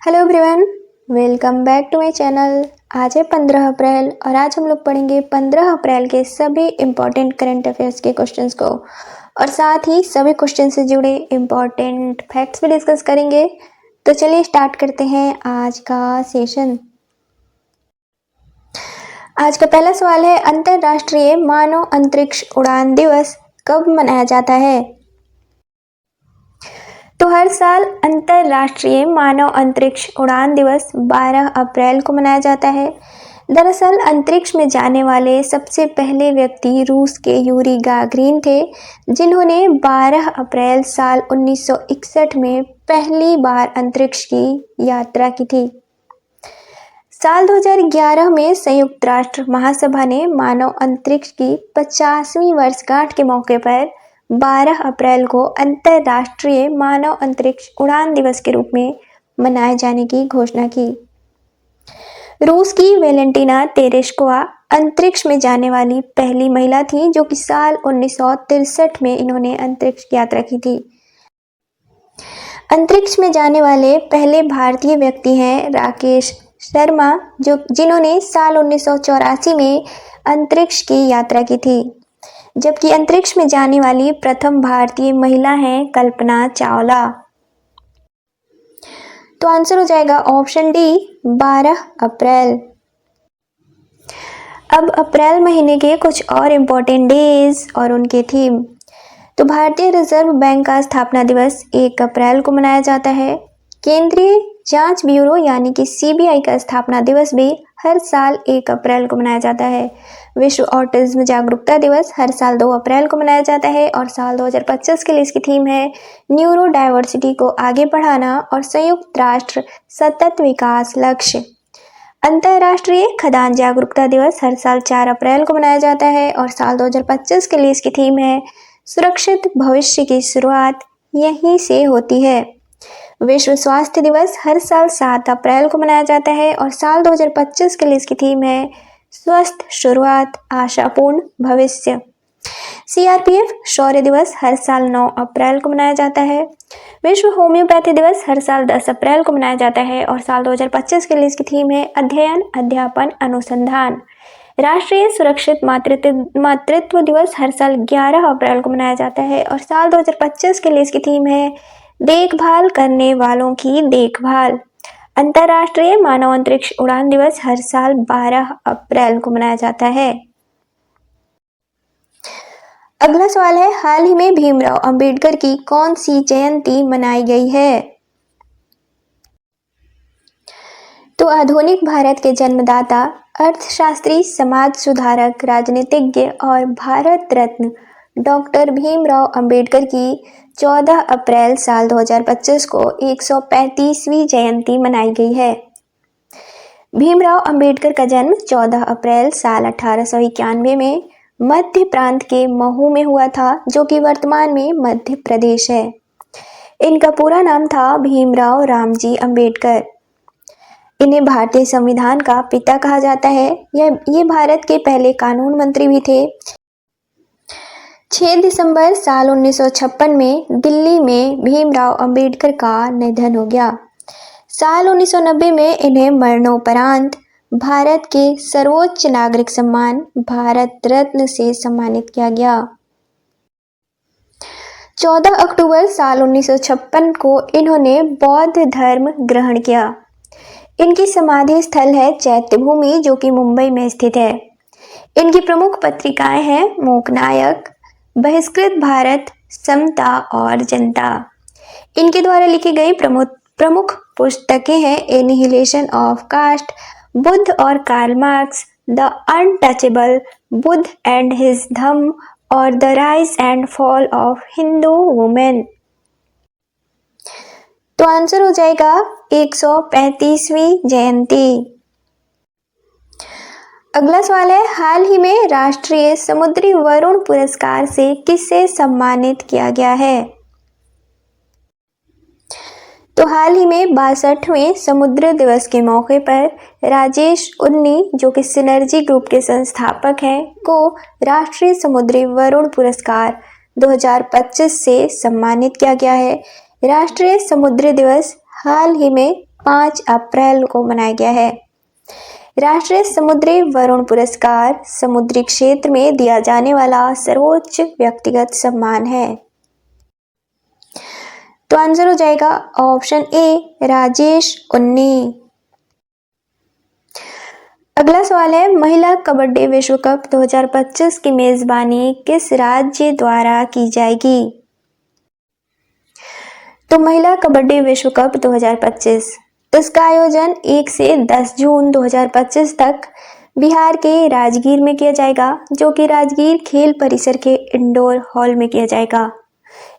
Hello everyone, welcome back to my channel. आज है 15 अप्रैल और आज हम लोग पढ़ेंगे 15 अप्रैल के सभी इम्पॉर्टेंट करंट अफेयर्स के क्वेश्चंस को और साथ ही सभी क्वेश्चन से जुड़े इम्पॉर्टेंट फैक्ट्स भी डिस्कस करेंगे। तो चलिए स्टार्ट करते हैं आज का सेशन। आज का पहला सवाल है, अंतर्राष्ट्रीय मानव अंतरिक्ष उड़ान दिवस कब मनाया जाता है? तो हर साल अंतर्राष्ट्रीय मानव अंतरिक्ष उड़ान दिवस 12 अप्रैल को मनाया जाता है। दरअसल अंतरिक्ष में जाने वाले सबसे पहले व्यक्ति रूस के यूरी गागरिन थे, जिन्होंने 12 अप्रैल साल 1961 में पहली बार अंतरिक्ष की यात्रा की थी। साल 2011 में संयुक्त राष्ट्र महासभा ने मानव अंतरिक्ष की 50वीं वर्षगांठ के मौके पर 12 अप्रैल को अंतर्राष्ट्रीय मानव अंतरिक्ष उड़ान दिवस के रूप में मनाए जाने की घोषणा की। रूस की वेलेंटिना तेरेश्कोवा अंतरिक्ष में जाने वाली पहली महिला थी, जो कि साल 1963 में इन्होंने अंतरिक्ष की यात्रा की थी। अंतरिक्ष में जाने वाले पहले भारतीय व्यक्ति हैं राकेश शर्मा, जिन्होंने साल 1984 में अंतरिक्ष की यात्रा की थी, जबकि अंतरिक्ष में जाने वाली प्रथम भारतीय महिला हैं कल्पना चावला। तो आंसर हो जाएगा ऑप्शन डी, 12 अप्रैल। अब अप्रैल महीने के कुछ और इम्पोर्टेंट डेज और उनके थीम। तो भारतीय रिजर्व बैंक का स्थापना दिवस 1 अप्रैल को मनाया जाता है। केंद्रीय जांच ब्यूरो यानी कि सीबीआई का स्थापना दिवस भी हर साल 1 अप्रैल को मनाया जाता है। विश्व ऑटिज्म जागरूकता दिवस हर साल 2 अप्रैल को मनाया जाता है और साल 2025 के लिए इसकी थीम है न्यूरो डाइवर्सिटी को आगे बढ़ाना और संयुक्त राष्ट्र सतत विकास लक्ष्य। अंतर्राष्ट्रीय खदान जागरूकता दिवस हर साल 4 अप्रैल को मनाया जाता है और साल 2025 के लिए इसकी थीम है सुरक्षित भविष्य की शुरुआत यहीं से होती है। विश्व स्वास्थ्य दिवस हर साल 7 अप्रैल को मनाया जाता है और साल 2025 के लिए इसकी थीम है स्वस्थ शुरुआत आशापूर्ण भविष्य। सीआरपीएफ शौर्य दिवस हर साल 9 अप्रैल को मनाया जाता है। विश्व होम्योपैथी दिवस हर साल 10 अप्रैल को मनाया जाता है और साल 2025 के लिए इसकी थीम है अध्ययन अध्यापन अनुसंधान। राष्ट्रीय सुरक्षित मातृत्व दिवस हर साल 11 अप्रैल को मनाया जाता है और साल 2025 के लिए इसकी थीम है देखभाल करने वालों की देखभाल। अंतर्राष्ट्रीय मानव अंतरिक्ष उड़ान दिवस हर साल 12 अप्रैल को मनाया जाता है। अगला सवाल है, हाल ही में भीमराव अंबेडकर की कौन सी जयंती मनाई गई है? तो आधुनिक भारत के जन्मदाता, अर्थशास्त्री, समाज सुधारक, राजनीतिज्ञ और भारत रत्न डॉक्टर भीमराव अंबेडकर की 14 अप्रैल साल 2025 को 135वीं जयंती मनाई गई है। भीमराव अंबेडकर का जन्म 14 अप्रैल साल 1891 में मध्य प्रांत के महू में हुआ था, जो कि वर्तमान में मध्य प्रदेश है। इनका पूरा नाम था भीमराव रामजी अंबेडकर। इन्हें भारतीय संविधान का पिता कहा जाता है। ये भारत के पहले कानून मंत्री भी थे। 6 दिसंबर साल 1956 में दिल्ली में भीमराव अंबेडकर का निधन हो गया। साल 1990 में इन्हें मरणोपरांत भारत के सर्वोच्च नागरिक सम्मान भारत रत्न से सम्मानित किया गया। 14 अक्टूबर साल 1956 को इन्होंने बौद्ध धर्म ग्रहण किया। इनकी समाधि स्थल है चैत्यभूमि, जो कि मुंबई में स्थित है। इनकी प्रमुख पत्रिकाएं हैं मूकनायक, बहिष्कृत भारत, समता और जनता। इनके द्वारा लिखी गई प्रमुख पुस्तकें हैं एनिहिलेशन ऑफ कास्ट, बुद्ध और Karl Marx, the untouchable, Buddha and his Dhamma और the rise and fall of Hindu women. तो आंसर हो जाएगा 135वीं जयंती। अगला सवाल है, हाल ही में राष्ट्रीय समुद्री वरुण पुरस्कार से किसे सम्मानित किया गया है? तो हाल ही में 62वें समुद्र दिवस के मौके पर राजेश उन्नी, जो कि सिनर्जी ग्रुप के संस्थापक हैं, को राष्ट्रीय समुद्री वरुण पुरस्कार 2025 से सम्मानित किया गया है। राष्ट्रीय समुद्री दिवस हाल ही में 5 अप्रैल को मनाया गया है। राष्ट्रीय समुद्री वरुण पुरस्कार समुद्री क्षेत्र में दिया जाने वाला सर्वोच्च व्यक्तिगत सम्मान है। तो आंसर हो जाएगा ऑप्शन ए राजेश उन्नी। अगला सवाल है, महिला कबड्डी विश्व कप 2025 की मेजबानी किस राज्य द्वारा की जाएगी? तो महिला कबड्डी विश्व कप 2025 इसका आयोजन 1 से 10 जून 2025 तक बिहार के राजगीर में किया जाएगा, जो कि राजगीर खेल परिसर के इंडोर हॉल में किया जाएगा।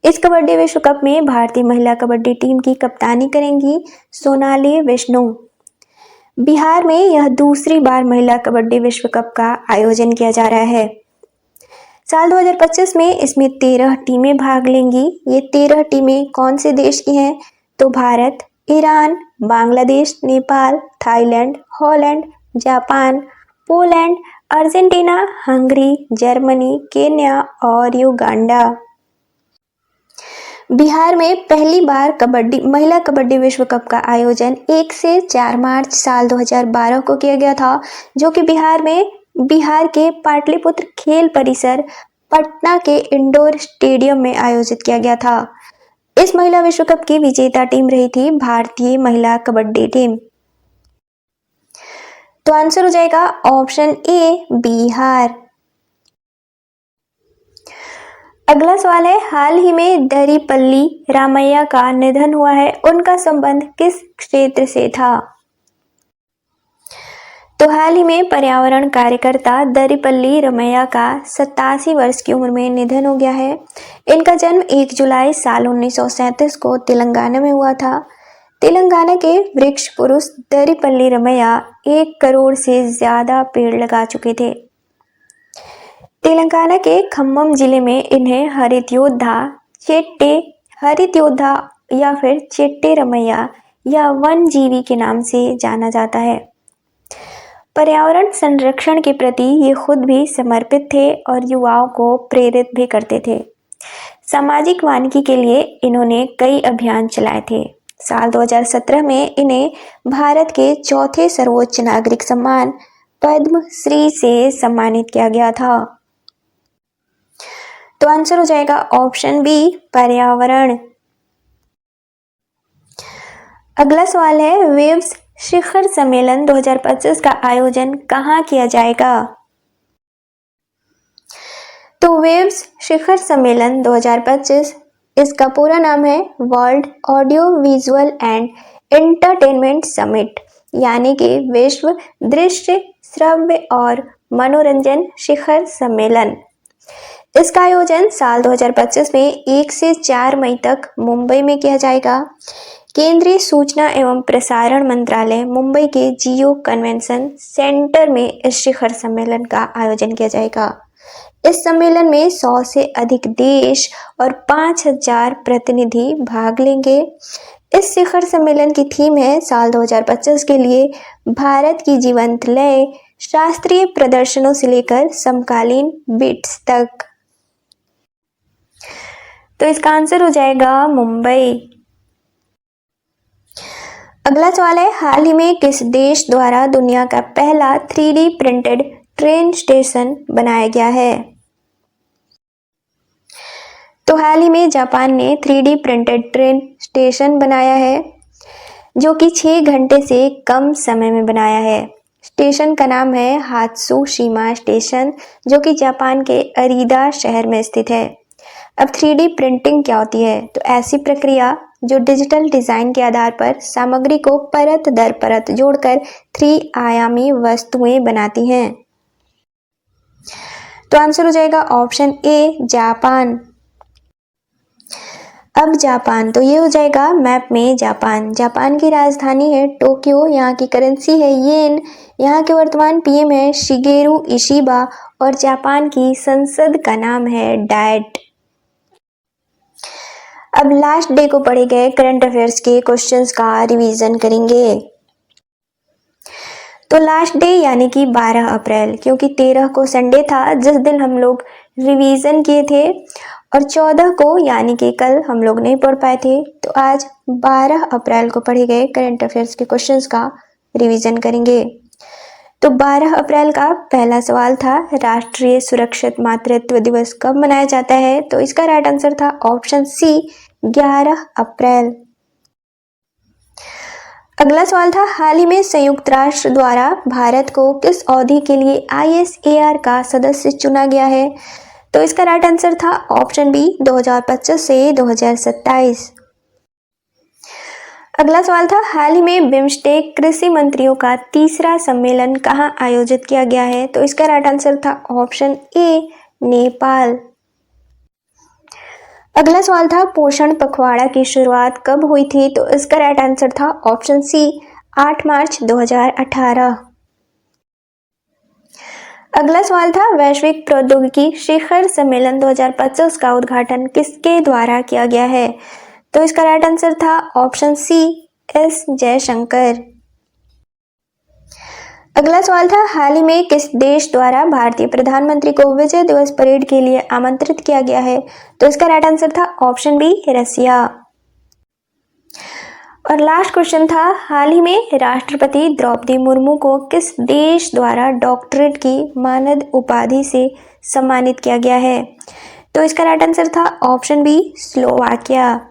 इस कबड्डी विश्व कप में भारतीय महिला कबड्डी टीम की कप्तानी करेंगी सोनाली विष्णु। बिहार में यह दूसरी बार महिला कबड्डी विश्व कप का आयोजन किया जा रहा है। साल 2025 में इसमें 13 टीमें भाग लेंगी। ये 13 टीमें कौन से देश की हैं? तो Bharat, Iran, Bangladesh, Nepal, Thailand, Holland, Japan, Poland, Argentina, Hungary, Germany, Kenya और युगांडा। बिहार में पहली बार महिला कबड्डी विश्व कप का आयोजन 1 से 4 मार्च साल 2012 को किया गया था, जो कि बिहार के पाटलिपुत्र खेल परिसर पटना के इंडोर स्टेडियम में आयोजित किया गया था। इस महिला विश्व कप की विजेता टीम रही थी भारतीय महिला कबड्डी टीम। तो आंसर हो जाएगा ऑप्शन ए बिहार। अगला सवाल है, हाल ही में दरिपल्ली रामैया का निधन हुआ है, उनका संबंध किस क्षेत्र से था? तो हाल ही में पर्यावरण कार्यकर्ता दरिपल्ली रामैया का 87 वर्ष की उम्र में निधन हो गया है। इनका जन्म 1 जुलाई साल 1937 को तेलंगाना में हुआ था। तेलंगाना के वृक्ष पुरुष दरिपल्ली रामैया 1 करोड़ से ज्यादा पेड़ लगा चुके थे। तेलंगाना के खम्मम जिले में इन्हें हरित योद्धा या फिर चेट्टे रामैया या वन जीवी के नाम से जाना जाता है। पर्यावरण संरक्षण के प्रति ये खुद भी समर्पित थे और युवाओं को प्रेरित भी करते थे। सामाजिक वानिकी के लिए इन्होंने कई अभियान चलाए थे। साल 2017 में इन्हें भारत के चौथे सर्वोच्च नागरिक सम्मान पद्म श्री से सम्मानित किया गया था। तो आंसर हो जाएगा ऑप्शन बी पर्यावरण। अगला सवाल है, वेव्स शिखर सम्मेलन 2025 का आयोजन कहाँ किया जाएगा? तो वेव्स शिखर सम्मेलन 2025 इसका पूरा नाम है world audio visual and entertainment summit, यानी कि विश्व दृश्य श्रव्य और मनोरंजन शिखर सम्मेलन। इसका आयोजन साल 2025 में 1 से 4 मई तक मुंबई में किया जाएगा। केंद्रीय सूचना एवं प्रसारण मंत्रालय मुंबई के जियो कन्वेंशन सेंटर में इस शिखर सम्मेलन का आयोजन किया जाएगा। इस सम्मेलन में 100 से अधिक देश और 5000 प्रतिनिधि भाग लेंगे। इस शिखर सम्मेलन की थीम है साल 2025 के लिए भारत की जीवंत लय, शास्त्रीय प्रदर्शनों से लेकर समकालीन बीट्स तक। तो इसका आंसर हो जाएगा मुंबई। अगला सवाल है, हाल ही में किस देश द्वारा दुनिया का पहला 3D प्रिंटेड ट्रेन स्टेशन बनाया गया है? तो हाल ही में जापान ने 3D प्रिंटेड ट्रेन स्टेशन बनाया है, जो कि 6 घंटे से कम समय में बनाया है। स्टेशन का नाम है हात्सुशिमा स्टेशन, जो कि जापान के अरीदा शहर में स्थित है। अब 3D प्रिंटिंग क्या होती है? तो ऐसी प्रक्रिया जो डिजिटल डिजाइन के आधार पर सामग्री को परत दर परत जोड़कर 3 आयामी वस्तुएं बनाती हैं। तो आंसर हो जाएगा ऑप्शन ए जापान। अब जापान, तो ये हो जाएगा मैप में जापान। जापान की राजधानी है टोक्यो, यहाँ की करेंसी है येन, यहाँ के वर्तमान पीएम है शिगेरू इशिबा और जापान की संसद का नाम है डाइट। अब लास्ट डे को पढ़े गए करंट अफेयर्स के क्वेश्चंस का रिवीजन करेंगे। तो लास्ट डे यानी कि 12 अप्रैल, क्योंकि 13 को संडे था जिस दिन हम लोग रिवीजन किए थे, और 14 को यानी कि कल हम लोग नहीं पढ़ पाए थे, तो आज 12 अप्रैल को पढ़े गए करंट अफेयर्स के क्वेश्चंस का रिवीजन करेंगे। तो 12 अप्रैल का पहला सवाल था, राष्ट्रीय सुरक्षित मातृत्व दिवस कब मनाया जाता है? तो इसका राइट आंसर था ऑप्शन सी, 11 अप्रैल। अगला सवाल था, हाल ही में संयुक्त राष्ट्र द्वारा भारत को किस अवधि के लिए ISAR का सदस्य चुना गया है? तो इसका राइट आंसर था ऑप्शन बी, 2025 से 2027। अगला सवाल था, हाल ही में बिम्स्टेक कृषि मंत्रियों का तीसरा सम्मेलन कहाँ आयोजित किया गया है? तो इसका राइट आंसर था ऑप्शन ए, नेपाल। अगला सवाल था, पोषण पखवाड़ा की शुरुआत कब हुई थी? तो इसका राइट आंसर था ऑप्शन सी, 8 मार्च 2018। अगला सवाल था, वैश्विक प्रौद्योगिकी शिखर सम्मेलन 2025 का उद्घाटन किसके द्वारा किया गया है? तो इसका राइट आंसर था ऑप्शन सी, एस जयशंकर। अगला सवाल था, हाल ही में किस देश द्वारा भारतीय प्रधानमंत्री को विजय दिवस परेड के लिए आमंत्रित किया गया है? तो इसका राइट आंसर था ऑप्शन बी, रसिया। और लास्ट क्वेश्चन था, हाल ही में राष्ट्रपति द्रौपदी मुर्मू को किस देश द्वारा डॉक्टरेट की मानद उपाधि से सम्मानित किया गया है? तो इसका राइट आंसर था ऑप्शन बी, स्लोवाकिया।